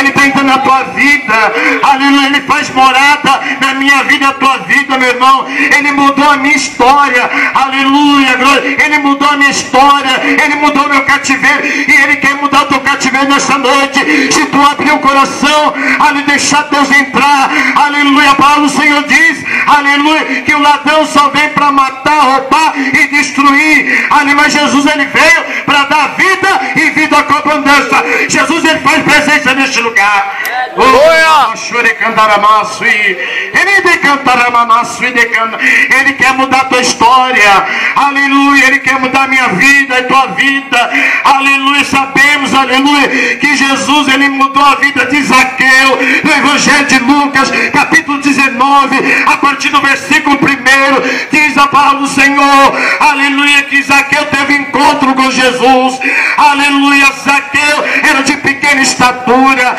Ele entra na tua vida, aleluia, Ele faz morada na minha vida, na tua vida, meu irmão. Ele mudou a minha história, aleluia, glória. Ele mudou a minha história, Ele mudou o meu cativeiro, e Ele quer mudar o teu cativeiro nessa noite. Se tu abrir o coração, aleluia, deixar Deus entrar, aleluia. A palavra do Senhor diz, aleluia, que o ladrão só vem para matar, roubar e destruir, aleluia. Mas Jesus, Ele veio para dar vida e vida com abundância. Jesus, Ele faz presença neste lugar. Ele quer mudar a tua história, aleluia. Ele quer mudar a minha vida e tua vida, aleluia. Sabemos, aleluia, que Jesus, Ele mudou a vida de Zaqueu no Evangelho de Lucas, capítulo 19, a partir do versículo 1, diz a palavra do Senhor, aleluia, que Zaqueu teve encontro com Jesus, aleluia. Zaqueu era de pequena estatura,